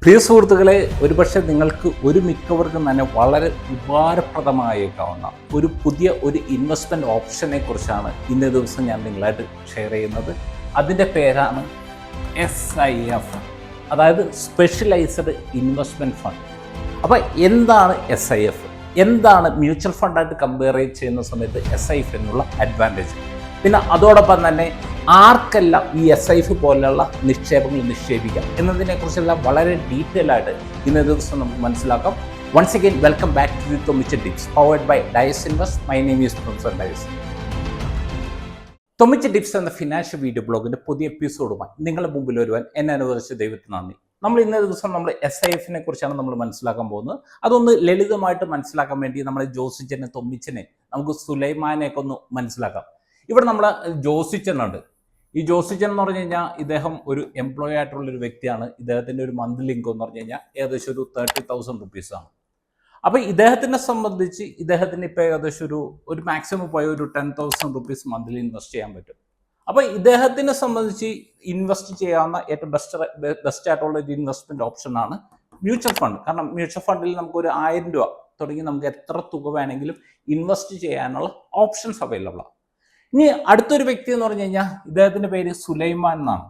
പ്രിയ സുഹൃത്തുക്കളെ, ഒരുപക്ഷെ നിങ്ങൾക്ക് മിക്കവർക്കും തന്നെ വളരെ ഉപകാരപ്രദമായേക്കാവുന്ന ഒരു ഇൻവെസ്റ്റ്മെൻറ്റ് ഓപ്ഷനെ കുറിച്ചാണ് ഇന്നേ ദിവസം ഞാൻ നിങ്ങളായിട്ട് ഷെയർ ചെയ്യുന്നത്. അതിൻ്റെ പേരാണ് SIF, അതായത് സ്പെഷ്യലൈസ്ഡ് ഇൻവെസ്റ്റ്മെൻറ്റ് ഫണ്ട്. അപ്പോൾ എന്താണ് SIF? എന്താണ് മ്യൂച്വൽ ഫണ്ടായിട്ട് കമ്പയർ ചെയ്യുന്ന സമയത്ത് SIF എന്നുള്ള അഡ്വാൻറ്റേജ്? പിന്നെ അതോടൊപ്പം തന്നെ ആർക്കെല്ലാം ഈ SIF പോലെയുള്ള നിക്ഷേപങ്ങൾ നിക്ഷേപിക്കാം എന്നതിനെക്കുറിച്ചെല്ലാം വളരെ ഡീറ്റെയിൽ ആയിട്ട് ഇന്നേ ദിവസം നമുക്ക് മനസ്സിലാക്കാം. Once again welcome back to the Thommicha tips powered by Dias invest. My name is professor Dias. Thommicha tips എന്ന ഫിനാൻഷ്യൽ വീഡിയോ ബ്ലോഗിൻ്റെ പുതിയ എപ്പിസോഡുമായി നിങ്ങളുടെ മുമ്പിൽ വരുവാൻ എന്നെ അനുവദിച്ച ദൈവത്തിന് നന്ദി. ഇന്നേ ദിവസം നമ്മൾ SIFനെ കുറിച്ചാണ് നമ്മൾ മനസ്സിലാക്കാൻ പോകുന്നത്. അതൊന്ന് ലളിതമായിട്ട് മനസ്സിലാക്കാൻ വേണ്ടി നമ്മളെ ജോസിച്ചനെ, തൊമ്മിച്ചനെ, നമുക്ക് സുലൈമാനെയൊക്കെ ഒന്ന് മനസ്സിലാക്കാം. ഇവിടെ നമ്മളെ ജോസിച്ചനുണ്ട്. ഈ ജോസിച്ചൻ എന്ന് പറഞ്ഞു കഴിഞ്ഞാൽ ഇദ്ദേഹം ഒരു എംപ്ലോയി ആയിട്ടുള്ളൊരു വ്യക്തിയാണ്. ഇദ്ദേഹത്തിൻ്റെ ഒരു മന്ത്ലി ഇൻകം എന്ന് പറഞ്ഞു കഴിഞ്ഞാൽ ഏകദേശം ഒരു 30,000 റുപ്പീസാണ്. അപ്പോൾ ഇദ്ദേഹത്തിനെ സംബന്ധിച്ച് ഇദ്ദേഹത്തിന് ഇപ്പോൾ ഏകദേശം ഒരു മാക്സിമം പോയ ഒരു 10,000 റുപ്പീസ് മന്ത്ലി ഇൻവെസ്റ്റ് ചെയ്യാൻ പറ്റും. അപ്പോൾ ഇദ്ദേഹത്തിനെ സംബന്ധിച്ച് ഇൻവെസ്റ്റ് ചെയ്യാവുന്ന ഏറ്റവും ബെസ്റ്റ് ആയിട്ടുള്ള ഒരു ഇൻവെസ്റ്റ്മെൻറ്റ് ഓപ്ഷനാണ് മ്യൂച്വൽ ഫണ്ട്. കാരണം മ്യൂച്വൽ ഫണ്ടിൽ നമുക്ക് ഒരു 1000 രൂപ തുടങ്ങി നമുക്ക് എത്ര തുക വേണമെങ്കിലും ഇൻവെസ്റ്റ് ചെയ്യാനുള്ള ഓപ്ഷൻസ് അവൈലബിൾ ആണ്. ഇനി അടുത്തൊരു വ്യക്തി എന്ന് പറഞ്ഞു കഴിഞ്ഞാൽ ഇദ്ദേഹത്തിൻ്റെ പേര് സുലൈമാൻ എന്നാണ്.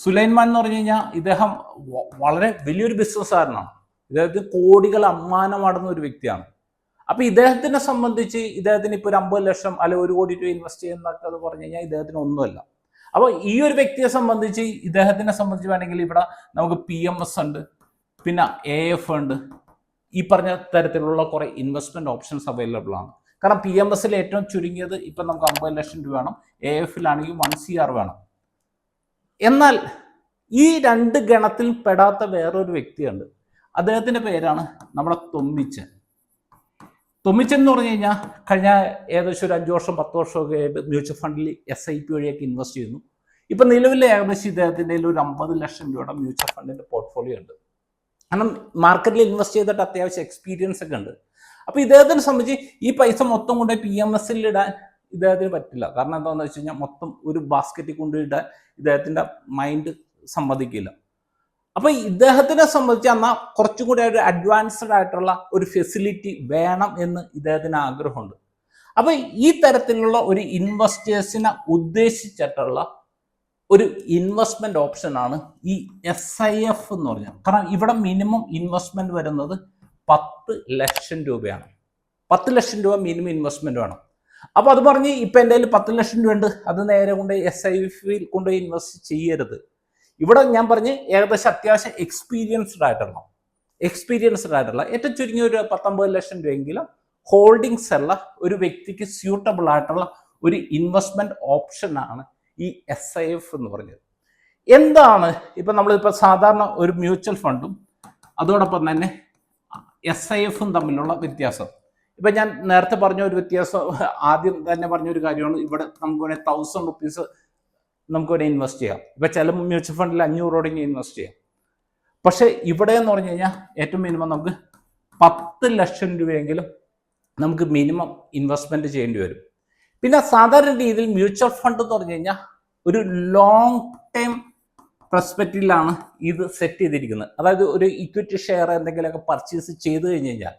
സുലൈമാൻ എന്ന് പറഞ്ഞു കഴിഞ്ഞാൽ ഇദ്ദേഹം വളരെ വലിയൊരു ബിസിനസ്സുകാരനാണ്. ഇദ്ദേഹത്തിന് കോടികൾ അമ്മാനമാടുന്ന ഒരു വ്യക്തിയാണ്. അപ്പോൾ ഇദ്ദേഹത്തിനെ സംബന്ധിച്ച് ഇദ്ദേഹത്തിന് ഇപ്പോൾ ഒരു 50 ലക്ഷം അല്ലെങ്കിൽ 1 കോടി രൂപ ഇൻവെസ്റ്റ് ചെയ്യുന്നതൊക്കെ പറഞ്ഞു കഴിഞ്ഞാൽ ഇദ്ദേഹത്തിന് ഒന്നുമല്ല. അപ്പോൾ ഈ ഒരു വ്യക്തിയെ സംബന്ധിച്ച് ഇദ്ദേഹത്തിനെ സംബന്ധിച്ച് വേണമെങ്കിൽ ഇവിടെ നമുക്ക് PMS ഉണ്ട്, പിന്നെ AF ഉണ്ട്. ഈ പറഞ്ഞ തരത്തിലുള്ള കുറേ ഇൻവെസ്റ്റ്മെൻറ്റ് ഓപ്ഷൻസ് അവൈലബിൾ ആണ്. കാരണം PMSൽ ഏറ്റവും ചുരുങ്ങിയത് ഇപ്പം നമുക്ക് 50 ലക്ഷം രൂപ വേണം, AFലാണെങ്കിൽ 1 CR വേണം. എന്നാൽ ഈ രണ്ട് ഗണത്തിൽ പെടാത്ത വേറൊരു വ്യക്തിയുണ്ട്. അദ്ദേഹത്തിൻ്റെ പേരാണ് നമ്മുടെ തൊമ്മിച്ചൻ. തൊമ്മിച്ചൻ എന്ന് പറഞ്ഞു കഴിഞ്ഞാൽ കഴിഞ്ഞ ഏകദേശം ഒരു 5 വർഷം 10 വർഷമൊക്കെ ആയിട്ട് മ്യൂച്വൽ ഫണ്ടിൽ SIP വഴിയൊക്കെ ഇൻവെസ്റ്റ് ചെയ്യുന്നു. ഇപ്പം നിലവിൽ ഏകദേശം ഇദ്ദേഹത്തിൻ്റെ ഒരു 50 ലക്ഷം രൂപയുടെ മ്യൂച്വൽ ഫണ്ടിൻ്റെ പോർട്ട്ഫോളിയോ ഉണ്ട്. കാരണം മാർക്കറ്റിൽ ഇൻവെസ്റ്റ് ചെയ്തിട്ട് അത്യാവശ്യം എക്സ്പീരിയൻസ് ഒക്കെ ഉണ്ട്. അപ്പോൾ ഇദ്ദേഹത്തിനെ സംബന്ധിച്ച് ഈ പൈസ മൊത്തം കൊണ്ട് PMSൽ ഇടാൻ ഇദ്ദേഹത്തിന് പറ്റില്ല. കാരണം എന്താണെന്ന് വെച്ച് കഴിഞ്ഞാൽ മൊത്തം ഒരു ബാസ്ക്കറ്റിൽ കൊണ്ടിടാൻ ഇദ്ദേഹത്തിൻ്റെ മൈൻഡ് സമ്മതിക്കില്ല. അപ്പോൾ ഇദ്ദേഹത്തിനെ സംബന്ധിച്ച് എന്നാൽ കുറച്ചും കൂടി ഒരു അഡ്വാൻസ്ഡ് ആയിട്ടുള്ള ഒരു ഫെസിലിറ്റി വേണം എന്ന് ഇദ്ദേഹത്തിന് ആഗ്രഹമുണ്ട്. അപ്പോൾ ഈ തരത്തിലുള്ള ഒരു ഇൻവെസ്റ്റേഴ്സിനെ ഉദ്ദേശിച്ചിട്ടുള്ള ഒരു ഇൻവെസ്റ്റ്മെൻറ്റ് ഓപ്ഷനാണ് ഈ SIF എന്ന് പറഞ്ഞാൽ. കാരണം ഇവിടെ മിനിമം ഇൻവെസ്റ്റ്മെൻറ്റ് വരുന്നത് 10 ലക്ഷം രൂപയാണ്. 10 ലക്ഷം രൂപ മിനിമം ഇൻവെസ്റ്റ്മെൻറ്റ് വേണം. അപ്പോൾ അത് പറഞ്ഞ് ഇപ്പം എൻ്റെ കയ്യിൽ 10 ലക്ഷം രൂപ ഉണ്ട്, അത് നേരെ കൊണ്ട് SIFൽ കൊണ്ടുപോയി ഇൻവെസ്റ്റ് ചെയ്യരുത്. ഇവിടെ ഞാൻ പറഞ്ഞ് ഏകദേശം അത്യാവശ്യം എക്സ്പീരിയൻസ്ഡ് ആയിട്ടുള്ള ഏറ്റവും ചുരുങ്ങിയ ഒരു 19 ലക്ഷം രൂപയെങ്കിലും ഹോൾഡിങ്സ് ഉള്ള ഒരു വ്യക്തിക്ക് സ്യൂട്ടബിൾ ആയിട്ടുള്ള ഒരു ഇൻവെസ്റ്റ്മെൻറ്റ് ഓപ്ഷനാണ് ഈ SIF എന്ന് പറഞ്ഞത്. എന്താണ് ഇപ്പം നമ്മളിപ്പോൾ സാധാരണ ഒരു മ്യൂച്വൽ ഫണ്ടും അതോടൊപ്പം തന്നെ SIFും തമ്മിലുള്ള വ്യത്യാസം? ഇപ്പം ഞാൻ നേരത്തെ പറഞ്ഞ ഒരു വ്യത്യാസം, ആദ്യം തന്നെ പറഞ്ഞൊരു കാര്യമാണ്. ഇവിടെ നമുക്ക് വേണമെങ്കിൽ 1000 റുപ്പീസ് നമുക്ക് വേണമെങ്കിൽ ഇൻവെസ്റ്റ് ചെയ്യാം. ഇപ്പം ചില മ്യൂച്വൽ ഫണ്ടിൽ 500 രൂപയെങ്കിലും ഇൻവെസ്റ്റ് ചെയ്യാം. പക്ഷേ ഇവിടെ എന്ന് പറഞ്ഞു കഴിഞ്ഞാൽ ഏറ്റവും മിനിമം നമുക്ക് 10 ലക്ഷം രൂപയെങ്കിലും നമുക്ക് മിനിമം ഇൻവെസ്റ്റ്മെൻറ്റ് ചെയ്യേണ്ടി വരും. പിന്നെ സാധാരണ രീതിയിൽ മ്യൂച്വൽ ഫണ്ട് എന്ന് പറഞ്ഞു കഴിഞ്ഞാൽ ഒരു ലോങ് ടൈം പെർസ്പെക്റ്റീവിലാണ് ഇത് സെറ്റ് ചെയ്തിരിക്കുന്നത്. അതായത് ഒരു ഇക്വിറ്റി ഷെയർ എന്തെങ്കിലുമൊക്കെ പർച്ചേസ് ചെയ്ത് കഴിഞ്ഞ് കഴിഞ്ഞാൽ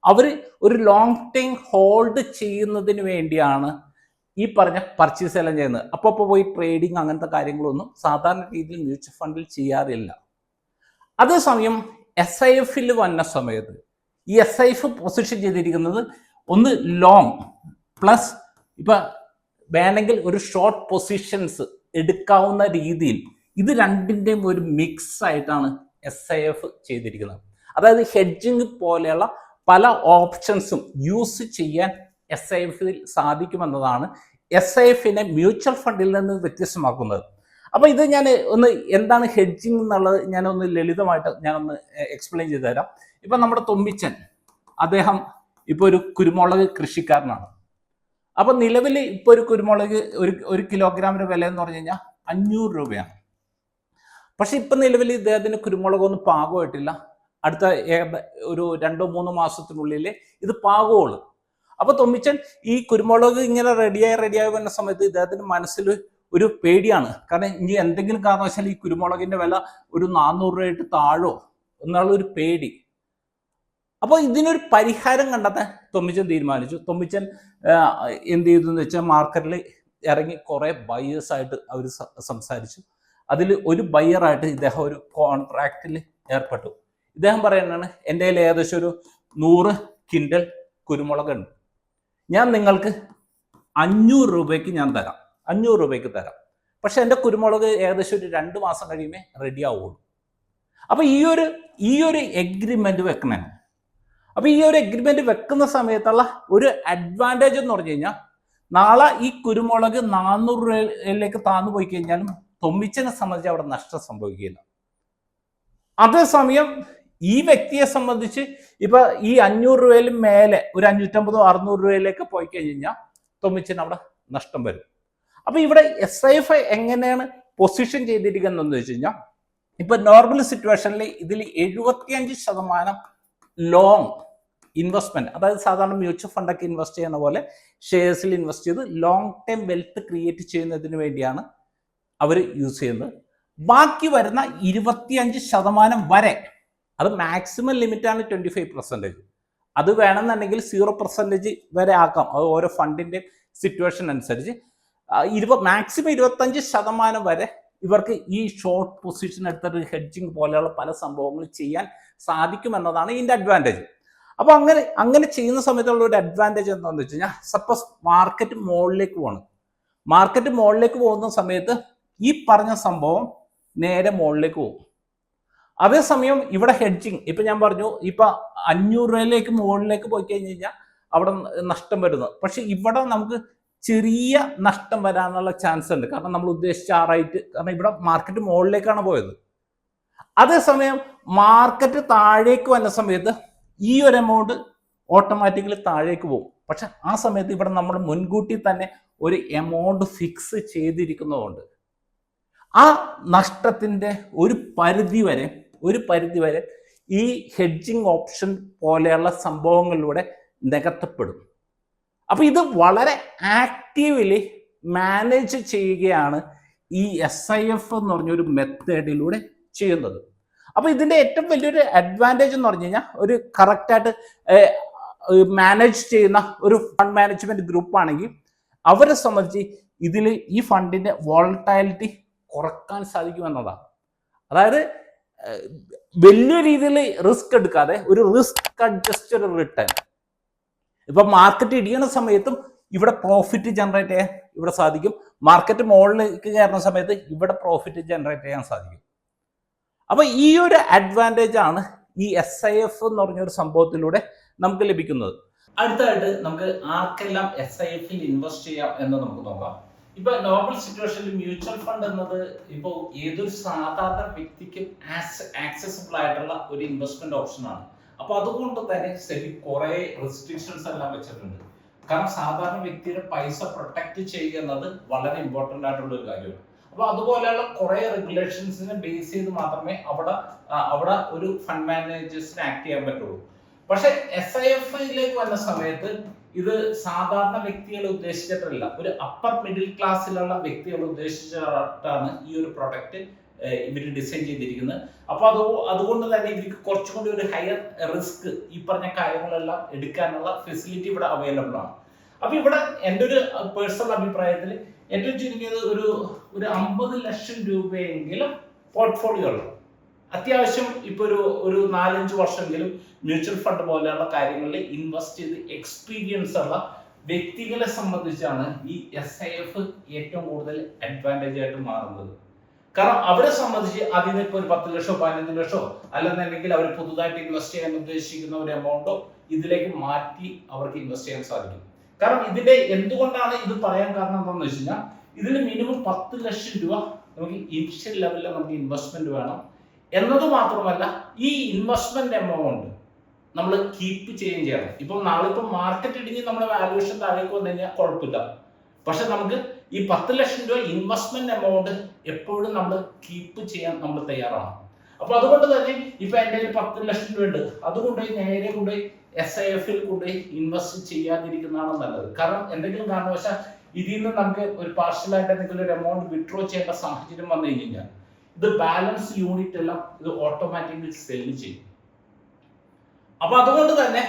അവർ ഒരു ലോങ് ടൈം ഹോൾഡ് ചെയ്യുന്നതിന് വേണ്ടിയാണ് ഈ പറഞ്ഞ പർച്ചേസ് എല്ലാം ചെയ്യുന്നത്. അപ്പോൾ പോയി ട്രേഡിങ് അങ്ങനത്തെ കാര്യങ്ങളൊന്നും സാധാരണ രീതിയിൽ മ്യൂച്വൽ ഫണ്ടിൽ ചെയ്യാറില്ല. അതേസമയം SIFൽ വന്ന സമയത്ത് ഈ SIF പൊസിഷൻ ചെയ്തിരിക്കുന്നത് ഒന്ന് ലോങ് പ്ലസ് ഇപ്പം വേണമെങ്കിൽ ഒരു ഷോർട്ട് പൊസിഷൻസ് എടുക്കാവുന്ന രീതിയിൽ ഇത് രണ്ടിൻ്റെയും ഒരു മിക്സ് ആയിട്ടാണ് SIF ചെയ്തിരിക്കുന്നത്. അതായത് ഹെഡ്ജിങ് പോലെയുള്ള പല ഓപ്ഷൻസും യൂസ് ചെയ്യാൻ SIFൽ സാധിക്കുമെന്നതാണ് SIFനെ മ്യൂച്വൽ ഫണ്ടിൽ നിന്ന് വ്യത്യസ്തമാക്കുന്നത്. അപ്പോൾ ഇത് ഞാൻ എന്താണ് ഹെഡ്ജിങ് എന്നുള്ളത് ഞാനൊന്ന് ലളിതമായിട്ട് ഞാനൊന്ന് എക്സ്പ്ലെയിൻ ചെയ്തു തരാം. ഇപ്പം നമ്മുടെ തൊമ്മിച്ചൻ അദ്ദേഹം ഇപ്പോൾ ഒരു കുരുമുളക് കൃഷിക്കാരനാണ്. അപ്പോൾ നിലവിൽ ഇപ്പോൾ ഒരു കുരുമുളക് ഒരു കിലോഗ്രാമിൻ്റെ വില എന്ന് പറഞ്ഞു കഴിഞ്ഞാൽ 500 രൂപയാണ്. പക്ഷെ ഇപ്പം നിലവിൽ ഇദ്ദേഹത്തിന് കുരുമുളകൊന്നും പാകമായിട്ടില്ല. അടുത്ത ഒരു 2-3 മാസത്തിനുള്ളിൽ ഇത് പാകമുള്ളൂ. അപ്പോൾ തൊമ്മിച്ചൻ ഈ കുരുമുളക് ഇങ്ങനെ റെഡിയായി വരുന്ന സമയത്ത് ഇദ്ദേഹത്തിന് മനസ്സിൽ ഒരു പേടിയാണ്. കാരണം ഇനി എന്തെങ്കിലും കാരണവശാൽ ഈ കുരുമുളകിന്റെ വില ഒരു 400 രൂപയായിട്ട് താഴോ എന്നുള്ള ഒരു പേടി. അപ്പോൾ ഇതിനൊരു പരിഹാരം കണ്ടെത്താൻ തൊമ്മിച്ചൻ തീരുമാനിച്ചു. തൊമ്മിച്ചൻ എന്ത് ചെയ്തു എന്ന് വെച്ചാൽ മാർക്കറ്റിൽ ഇറങ്ങി കുറേ ബയേഴ്സായിട്ട് അവർ സംസാരിച്ചു. അതിൽ ഒരു ബയ്യറായിട്ട് ഇദ്ദേഹം ഒരു കോൺട്രാക്റ്റിൽ ഏർപ്പെട്ടു. ഇദ്ദേഹം പറയുന്നതാണ്, എൻ്റെ കയ്യിൽ ഏകദേശം ഒരു 100 കിൻഡൽ കുരുമുളകുണ്ട്, ഞാൻ നിങ്ങൾക്ക് 500 രൂപയ്ക്ക് ഞാൻ തരാം, 500 രൂപയ്ക്ക് തരാം. പക്ഷെ എൻ്റെ കുരുമുളക് ഏകദേശം ഒരു 2 മാസം കഴിയുമേ റെഡി ആവുള്ളൂ. അപ്പോൾ ഈ ഒരു എഗ്രിമെന്റ് വെക്കണം. അപ്പോൾ ഈ ഒരു എഗ്രിമെന്റ് വെക്കുന്ന സമയത്തുള്ള ഒരു അഡ്വാൻറ്റേജ് എന്ന് പറഞ്ഞു കഴിഞ്ഞാൽ, നാളെ ഈ കുരുമുളക് 400 രൂപയിലേക്ക് താന്നു പോയി കഴിഞ്ഞാലും തൊമ്മിച്ചനെ സംബന്ധിച്ച് അവിടെ നഷ്ടം സംഭവിക്കില്ല. അതേസമയം ഈ വ്യക്തിയെ സംബന്ധിച്ച് ഇപ്പൊ ഈ 500 രൂപയിൽ മേലെ ഒരു 550-600 രൂപയിലേക്ക് പോയി കഴിഞ്ഞാൽ തൊമ്മിച്ചന് അവിടെ നഷ്ടം വരും. അപ്പൊ ഇവിടെ SIF എങ്ങനെയാണ് പൊസിഷൻ ചെയ്തിരിക്കുന്നതെന്ന് വെച്ച് കഴിഞ്ഞാൽ, ഇപ്പൊ നോർമൽ സിറ്റുവേഷനിൽ ഇതിൽ 75% ലോങ് ഇൻവെസ്റ്റ്മെന്റ്, അതായത് സാധാരണ മ്യൂച്വൽ ഫണ്ടൊക്കെ ഇൻവെസ്റ്റ് ചെയ്യുന്ന പോലെ ഷെയർസിൽ ഇൻവെസ്റ്റ് ചെയ്ത് ലോങ് ടൈം വെൽത്ത് ക്രിയേറ്റ് ചെയ്യുന്നതിന് വേണ്ടിയാണ് അവർ യൂസ് ചെയ്യുന്നത്. ബാക്കി വരുന്ന 25% വരെ, അത് മാക്സിമം ലിമിറ്റാണ് 25%. അത് വേണമെന്നുണ്ടെങ്കിൽ 0% വരെ ആക്കാം, അത് ഓരോ ഫണ്ടിന്റെ സിറ്റുവേഷൻ അനുസരിച്ച്. മാക്സിമം 25% വരെ ഇവർക്ക് ഈ ഷോർട്ട് പൊസിഷൻ എടുത്തിട്ട് ഹെഡ്ജിങ് പോലെയുള്ള പല സംഭവങ്ങൾ ചെയ്യാൻ സാധിക്കുമെന്നതാണ് ഇതിന്റെ അഡ്വാൻറ്റേജ്. അപ്പൊ അങ്ങനെ ചെയ്യുന്ന സമയത്തുള്ള ഒരു അഡ്വാൻറ്റേജ് എന്താണെന്ന് വെച്ച് കഴിഞ്ഞാൽ, സപ്പോസ് മാർക്കറ്റ് മുകളിലേക്ക് പോകണം, മാർക്കറ്റ് മുകളിലേക്ക് പോകുന്ന സമയത്ത് ഈ പറഞ്ഞ സംഭവം നേരെ മുകളിലേക്ക് പോകും. അതേസമയം ഇവിടെ ഹെഡ്ജിങ്, ഇപ്പൊ ഞാൻ പറഞ്ഞു, ഇപ്പൊ 500 രൂപയിലേക്ക് മുകളിലേക്ക് പോയി കഴിഞ്ഞ് കഴിഞ്ഞാൽ അവിടെ നഷ്ടം വരുന്നത്. പക്ഷെ ഇവിടെ നമുക്ക് ചെറിയ നഷ്ടം വരാനുള്ള ചാൻസ് ഉണ്ട്, കാരണം നമ്മൾ ഉദ്ദേശിച്ച ആ റേറ്റ്, കാരണം ഇവിടെ മാർക്കറ്റ് മുകളിലേക്കാണ് പോയത്. അതേസമയം മാർക്കറ്റ് താഴേക്ക് വന്ന സമയത്ത് ഈ ഒരു എമൗണ്ട് ഓട്ടോമാറ്റിക്കലി താഴേക്ക് പോകും. പക്ഷെ ആ സമയത്ത് ഇവിടെ നമ്മൾ മുൻകൂട്ടി തന്നെ ഒരു എമൗണ്ട് ഫിക്സ് ചെയ്തിരിക്കുന്നതുകൊണ്ട് ആ നഷ്ടത്തിന്റെ ഒരു പരിധി വരെ ഈ ഹെഡ്ജിങ് ഓപ്ഷൻ പോലെയുള്ള സംഭവങ്ങളിലൂടെ നികത്തപ്പെടും. അപ്പൊ ഇത് വളരെ ആക്റ്റീവ്ലി മാനേജ് ചെയ്യുകയാണ് ഈ SIF എന്ന് പറഞ്ഞൊരു മെത്തേഡിലൂടെ ചെയ്യുന്നത്. അപ്പൊ ഇതിന്റെ ഏറ്റവും വലിയൊരു അഡ്വാൻറ്റേജ് എന്ന് പറഞ്ഞു കഴിഞ്ഞാൽ, ഒരു കറക്റ്റായിട്ട് മാനേജ് ചെയ്യുന്ന ഒരു ഫണ്ട് മാനേജ്മെന്റ് ഗ്രൂപ്പ് ആണെങ്കിൽ അവരെ സംബന്ധിച്ച് ഇതിൽ ഈ ഫണ്ടിന്റെ വോളറ്റാലിറ്റി കുറക്കാൻ സാധിക്കുമെന്നതാണ്. അതായത് വലിയ രീതിയിൽ റിസ്ക് എടുക്കാതെ ഒരു റിസ്ക് അഡ്ജസ്റ്റഡ് റിട്ടേൺ, ഇപ്പൊ മാർക്കറ്റ് ഇടിയുന്ന സമയത്തും ഇവിടെ പ്രോഫിറ്റ് ജനറേറ്റ് ചെയ്യാൻ ഇവിടെ സാധിക്കും, മാർക്കറ്റ് മുകളിലേക്ക് കയറുന്ന സമയത്ത് ഇവിടെ പ്രോഫിറ്റ് ജനറേറ്റ് ചെയ്യാൻ സാധിക്കും. അപ്പൊ ഈ ഒരു അഡ്വാൻറ്റേജ് ആണ് ഈ SIF എന്ന് പറഞ്ഞൊരു സംഭവത്തിലൂടെ നമുക്ക് ലഭിക്കുന്നത്. അടുത്തായിട്ട് നമുക്ക് ആർക്കെല്ലാം SIF-ൽ ഇൻവെസ്റ്റ് ചെയ്യാം എന്ന് നമുക്ക് നോക്കാം. ഇപ്പൊ നോർമൽ സിറ്റുവേഷനിൽ മ്യൂച്വൽ ഫണ്ട് എന്നത് ഇപ്പോൾ ഏതൊരു സാധാരണ വ്യക്തിക്കും ആക്സസിബിൾ ആയിട്ടുള്ള ഒരു ഇൻവെസ്റ്റ്മെന്റ് ഓപ്ഷനാണ്. അപ്പൊ അതുകൊണ്ട് തന്നെ സെബി കുറെ റെസ്ട്രിക്ഷൻസ് എല്ലാം വെച്ചിട്ടുണ്ട്. കാരണം സാധാരണ വ്യക്തിയുടെ പൈസ പ്രൊട്ടക്ട് ചെയ്യുക എന്നത് വളരെ ഇമ്പോർട്ടന്റ് ആയിട്ടുള്ള ഒരു കാര്യമാണ്. അപ്പൊ അതുപോലെയുള്ള കുറെ റെഗുലേഷൻസിനെ ബേസ് ചെയ്ത് മാത്രമേ അവിടെ ഒരു ഫണ്ട് മാനേജേഴ്സിന് ആക്ട് ചെയ്യാൻ പറ്റുള്ളൂ. പക്ഷെ SIF-ലേക്ക് വന്ന സമയത്ത് ഇത് സാധാരണ വ്യക്തികളെ ഉദ്ദേശിച്ചിട്ടല്ല, ഒരു അപ്പർ മിഡിൽ ക്ലാസ്സിലുള്ള വ്യക്തികളെ ഉദ്ദേശിച്ചിട്ടാണ് ഈ ഒരു പ്രൊഡക്റ്റ് ഇവർ ഡിസൈൻ ചെയ്തിരിക്കുന്നത്. അപ്പൊ അതുകൊണ്ട് തന്നെ ഇവർക്ക് കുറച്ചും കൂടി ഒരു ഹയർ റിസ്ക് ഈ പറഞ്ഞ കാര്യങ്ങളെല്ലാം എടുക്കാനുള്ള ഫെസിലിറ്റി ഇവിടെ അവൈലബിൾ ആണ്. അപ്പൊ ഇവിടെ എൻ്റെ ഒരു പേഴ്സണൽ അഭിപ്രായത്തിൽ ഏറ്റവും ചുരുങ്ങിയത് ഒരു 50 ലക്ഷം രൂപയെങ്കിലും പോർട്ട്ഫോളിയോ ഉള്ളു. അത്യാവശ്യം ഇപ്പൊ ഒരു 4-5 വർഷമെങ്കിലും മ്യൂച്വൽ ഫണ്ട് പോലെയുള്ള കാര്യങ്ങളിൽ ഇൻവെസ്റ്റ് ചെയ്ത് എക്സ്പീരിയൻസ് ഉള്ള വ്യക്തികളെ സംബന്ധിച്ചാണ് ഈ SIF ഏറ്റവും കൂടുതൽ അഡ്വാൻറ്റേജ് ആയിട്ട് മാറുന്നത്. കാരണം അവരെ സംബന്ധിച്ച് അതിന് ഇപ്പൊ ഒരു 10 ലക്ഷമോ 15 ലക്ഷമോ അല്ലെന്നുണ്ടെങ്കിൽ അവർ പുതുതായിട്ട് ഇൻവെസ്റ്റ് ചെയ്യാൻ ഉദ്ദേശിക്കുന്ന ഒരു എമൗണ്ടോ ഇതിലേക്ക് മാറ്റി അവർക്ക് ഇൻവെസ്റ്റ് ചെയ്യാൻ സാധിക്കും. കാരണം ഇതിന്റെ എന്തുകൊണ്ടാണ് ഇത് പറയാൻ കാരണം എന്താണെന്ന് വെച്ച് കഴിഞ്ഞാൽ, ഇതിന് മിനിമം 10 ലക്ഷം രൂപ നമുക്ക് ഇനിഷ്യൽ ലെവലിൽ നമുക്ക് ഇൻവെസ്റ്റ്മെന്റ് വേണം എന്നത് മാത്രമല്ല, ഈ ഇൻവെസ്റ്റ്മെന്റ് എമൗണ്ട് നമ്മൾ കീപ്പ് ചെയ്യണം. ഇപ്പം നാളെ ഇപ്പം മാർക്കറ്റ് ഇടിഞ്ഞ് നമ്മുടെ വാല്യൂഷൻ താഴേക്ക് വന്നു കഴിഞ്ഞാൽ കുഴപ്പമില്ല. പക്ഷെ നമുക്ക് ഈ 10 ലക്ഷം രൂപ ഇൻവെസ്റ്റ്മെന്റ് എമൗണ്ട് എപ്പോഴും നമ്മൾ കീപ്പ് ചെയ്യാൻ നമ്മൾ തയ്യാറാണ്. അപ്പൊ അതുകൊണ്ട് തന്നെ ഇപ്പൊ എൻ്റെ 10 ലക്ഷം രൂപ ഉണ്ട്, അതുകൊണ്ടുപോയി നേരെ കൊണ്ടുപോയി SIF-ൽ കൊണ്ടുപോയി ഇൻവെസ്റ്റ് ചെയ്യാതിരിക്കുന്നതാണ് നല്ലത്. കാരണം എന്തെങ്കിലും കാരണവശാൽ ഇതിൽ നിന്ന് നമുക്ക് ഒരു പാർഷ്യലായിട്ട് എന്തെങ്കിലും ഒരു എമൗണ്ട് വിഡ്രോ ചെയ്യേണ്ട സാഹചര്യം വന്നു കഴിഞ്ഞാൽ ഇത് ബാലൻസ് യൂണിറ്റ് എല്ലാം ഇത് ഓട്ടോമാറ്റിക്കലി സെല്ല് ചെയ്യും. അപ്പൊ അതുകൊണ്ട് തന്നെ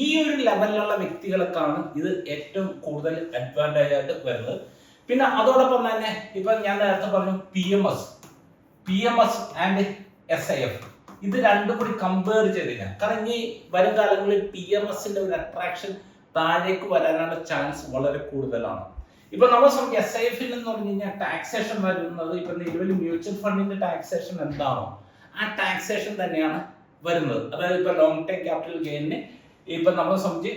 ഈ ഒരു ലെവലിലുള്ള വ്യക്തികൾക്കാണ് ഇത് ഏറ്റവും കൂടുതൽ അഡ്വാൻറ്റേജ് ആയിട്ട് വരുന്നത്. പിന്നെ അതോടൊപ്പം തന്നെ ഇപ്പൊ ഞാൻ നേരത്തെ പറഞ്ഞു P M S and SIF ഇത് രണ്ടും കൂടി കമ്പയർ ചെയ്ത് കഴിഞ്ഞാൽ, കാരണം ഇനി വരും കാലങ്ങളിൽ PMSന്റെ ഒരു അട്രാക്ഷൻ താഴേക്ക് വരാനുള്ള ചാൻസ് വളരെ കൂടുതലാണ്. ഇപ്പൊ നമ്മൾ SIF എന്ന് പറഞ്ഞു കഴിഞ്ഞാൽ ടാക്സേഷൻ വരുന്നത് ഇപ്പൊ നിലവിൽ മ്യൂച്വൽ ഫണ്ടിന്റെ ടാക്സേഷൻ എന്താണോ ആ ടാക്സേഷൻ തന്നെയാണ് വരുന്നത്. അതായത് ഇപ്പൊ ലോങ് ടൈം ക്യാപിറ്റൽ ഗെയിനിന് ഇപ്പൊ നമ്മൾ സംബന്ധിച്ച്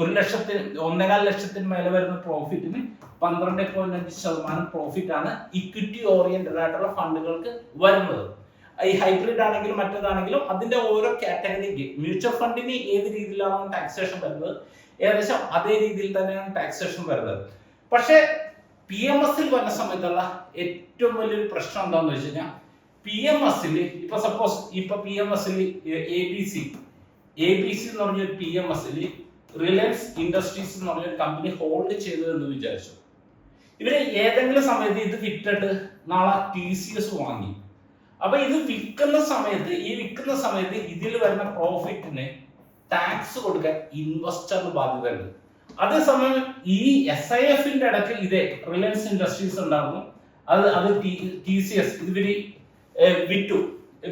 1.5 ലക്ഷത്തിന് മേലെ വരുന്ന പ്രോഫിറ്റിന് 12.5% പ്രോഫിറ്റ് ആണ് ഇക്വിറ്റി ഓറിയന്റഡ് ആയിട്ടുള്ള ഫണ്ടുകൾക്ക് വരുന്നത്. ഈ ഹൈബ്രിഡ് ആണെങ്കിലും മറ്റേതാണെങ്കിലും അതിന്റെ ഓരോ കാറ്റഗറിക്ക് മ്യൂച്വൽ ഫണ്ടിന് ഏത് രീതിയിലാണോ ടാക്സേഷൻ വരുന്നത് ഏകദേശം അതേ രീതിയിൽ തന്നെയാണ് ടാക്സേഷൻ വരുന്നത്. പക്ഷേ PMSൽ വരുന്ന സമയത്തുള്ള ഏറ്റവും വലിയൊരു പ്രശ്നം എന്താണെന്ന് വെച്ച് കഴിഞ്ഞാൽ PMSൽ ഇപ്പൊ സപ്പോസ് ഇപ്പൊ PMSൽ ABC എന്ന് പറഞ്ഞൊരു PMSൽ റിലയൻസ് ഇൻഡസ്ട്രീസ് എന്ന് പറഞ്ഞൊരു കമ്പനി ഹോൾഡ് ചെയ്തതെന്ന് വിചാരിച്ചു. ഇവര് ഏതെങ്കിലും സമയത്ത് ഇത് വിറ്റിട്ട് നാളെ TCS വാങ്ങി. അപ്പൊ ഇത് വിൽക്കുന്ന സമയത്ത് ഇതിൽ വരുന്ന പ്രോഫിറ്റിന് ടാക്സ് കൊടുക്കാൻ ഇൻവെസ്റ്ററിന് ബാധ്യതയുണ്ട്. അതേസമയം ഈ SIFന്റെ ഇടയ്ക്ക് ഇതേ റിലയൻസ് ഇൻഡസ്ട്രീസ് ഉണ്ടായിരുന്നു, അത് TCS ഇവര്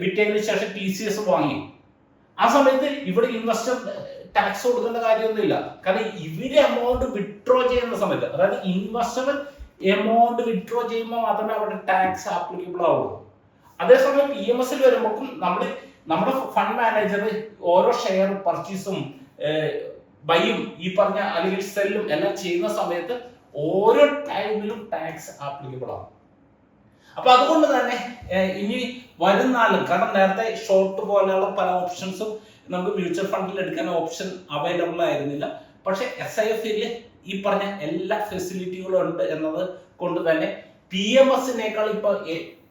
വിറ്റതിന് ശേഷം TCS വാങ്ങി. ആ സമയത്ത് ഇവിടെ ഇൻവെസ്റ്റർ ടാക്സ് കൊടുക്കേണ്ട കാര്യമൊന്നുമില്ല. കാരണം ഇവര് എമൗണ്ട് വിഡ്രോ ചെയ്യുന്ന സമയത്ത്, അതായത് ഇൻവെസ്റ്റർ എമൗണ്ട് വിഡ്രോ ചെയ്യുമ്പോൾ മാത്രമേ അവിടെ ടാക്സ് ആപ്ലിക്കബിൾ ആവുള്ളൂ. അതേസമയം PMSൽ വരുമ്പോഴും നമ്മുടെ ഫണ്ട് മാനേജർ ഓരോ ഷെയർ പർച്ചേസും ബൈയും ഈ പറഞ്ഞ അല്ലെങ്കിൽ സെല്ലും എല്ലാം ചെയ്യുന്ന സമയത്ത് ഓരോ ടൈമിലും ടാക്സ് ആപ്ലിക്കബിൾ ആവും. അപ്പൊ അതുകൊണ്ട് തന്നെ ഇനി വരുന്നാലും, കാരണം നേരത്തെ ഷോർട്ട് പോലെയുള്ള പല ഓപ്ഷൻസും നമുക്ക് മ്യൂച്വൽ ഫണ്ടിൽ എടുക്കാൻ ഓപ്ഷൻ അവൈലബിൾ ആയിരുന്നില്ല. പക്ഷെ SIFൽ ഈ പറഞ്ഞ എല്ലാ ഫെസിലിറ്റികളും ഉണ്ട് എന്നത് കൊണ്ട് തന്നെ PMSനേക്കാൾ ഇപ്പൊ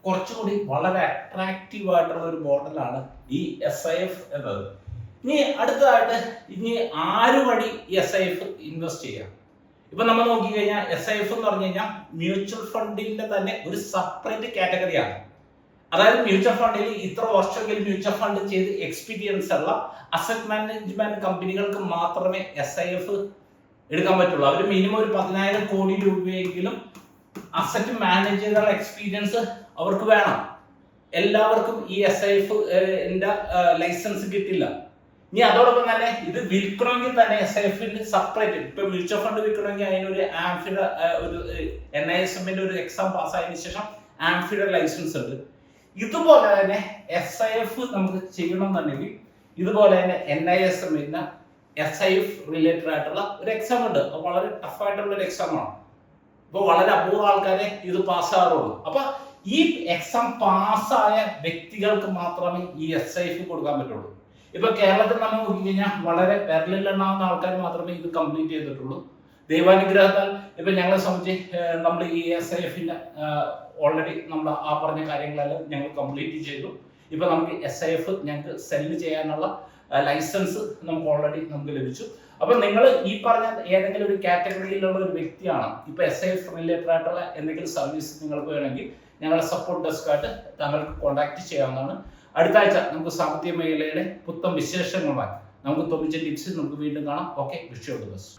കുറച്ചുകൂടി വളരെ അട്രാക്റ്റീവ് ആയിട്ടുള്ള ഒരു മോഡലാണ് ഈ SIF എന്നത്. ഇനി അടുത്തതായിട്ട് ഇനി ആര് വഴി ഈ SIF ഇൻവെസ്റ്റ് ചെയ്യാം? ഇപ്പൊ നമ്മൾ നോക്കിക്കഴിഞ്ഞാൽ SIF എന്ന് പറഞ്ഞു കഴിഞ്ഞാൽ മ്യൂച്വൽ ഫണ്ടിന്റെ തന്നെ ഒരു സെപ്പറേറ്റ് കാറ്റഗറിയാണ്. അതായത് മ്യൂച്വൽ ഫണ്ടിൽ ഇത്ര വർഷമെങ്കിലും മ്യൂച്വൽ ഫണ്ട് ചെയ്ത് എക്സ്പീരിയൻസ് ഉള്ള അസറ്റ് മാനേജ്മെന്റ് കമ്പനികൾക്ക് മാത്രമേ SIF എടുക്കാൻ പറ്റുള്ളൂ. അവർ മിനിമം ഒരു 10,000 കോടി രൂപയെങ്കിലും അസറ്റ് മാനേജ് ചെയ്തുള്ള എക്സ്പീരിയൻസ് അവർക്ക് വേണം. എല്ലാവർക്കും ഈ SIF ലൈസൻസ് കിട്ടില്ല. ഇനി അതോടൊപ്പം തന്നെ ഇത് വിൽക്കണമെങ്കിൽ തന്നെ SIFന് സെപ്പറേറ്റ്, ഇപ്പൊ മ്യൂച്വൽ ഫണ്ട് വിൽക്കണമെങ്കിൽ അതിനൊരു ആംഫിഡ ഒരു NISMന്റെ ഒരു എക്സാം പാസ്സായതിനു ശേഷം ആംഫിഡ ലൈസൻസ് ഉണ്ട്. ഇതുപോലെ തന്നെ SIF നമുക്ക് ചെയ്യണമെന്നുണ്ടെങ്കിൽ ഇതുപോലെ തന്നെ NISMന്റെ SIF റിലേറ്റഡ് ആയിട്ടുള്ള ഒരു എക്സാം ഉണ്ട്. അത് വളരെ ടഫായിട്ടുള്ള ഒരു എക്സാമാണ്. ഇപ്പൊ വളരെ അപൂർവ ആൾക്കാരെ ഇത് പാസ്സാറുള്ളൂ. അപ്പൊ ഈ എക്സാം പാസ്സായ വ്യക്തികൾക്ക് മാത്രമേ ഈ SIF കൊടുക്കാൻ പറ്റുള്ളൂ. ഇപ്പൊ കേരളത്തിൽ നമ്മൾ നോക്കിക്കഴിഞ്ഞാൽ വളരെ വിരലിലെണ്ണാവുന്ന ആൾക്കാർ മാത്രമേ ഇത് കംപ്ലീറ്റ് ചെയ്തിട്ടുള്ളൂ. ദൈവാനുഗ്രഹത്താൽ ഇപ്പൊ ഞങ്ങളെ സംബന്ധിച്ച് നമ്മൾ ഈ SIFന്റെ ഓൾറെഡി നമ്മൾ ആ പറഞ്ഞ കാര്യങ്ങളെല്ലാം ഞങ്ങൾ കംപ്ലീറ്റ് ചെയ്തു. ഇപ്പൊ നമുക്ക് SIF ഞങ്ങൾക്ക് സെല്ല് ചെയ്യാനുള്ള ലൈസൻസ് നമുക്ക് ഓൾറെഡി ലഭിച്ചു. അപ്പൊ നിങ്ങൾ ഈ പറഞ്ഞ ഏതെങ്കിലും ഒരു കാറ്റഗറിയിലുള്ള ഒരു വ്യക്തിയാണ്, ഇപ്പൊ SIF റിലേറ്റഡ് ആയിട്ടുള്ള എന്തെങ്കിലും സർവീസ് നിങ്ങൾക്ക് വേണമെങ്കിൽ ഞങ്ങളുടെ സപ്പോർട്ട് ഡെസ്ക് ആയിട്ട് താങ്കൾക്ക് കോൺടാക്ട് ചെയ്യാവുന്നതാണ്. അടുത്ത ആഴ്ച നമുക്ക് സാമ്പത്തിക മേഖലയുടെ പുത്തൻ വിശേഷങ്ങളുമായി നമുക്ക് തൊഴിൽ ടിപ്സ് നമുക്ക് വീണ്ടും കാണാം. Okay, wish you all the best.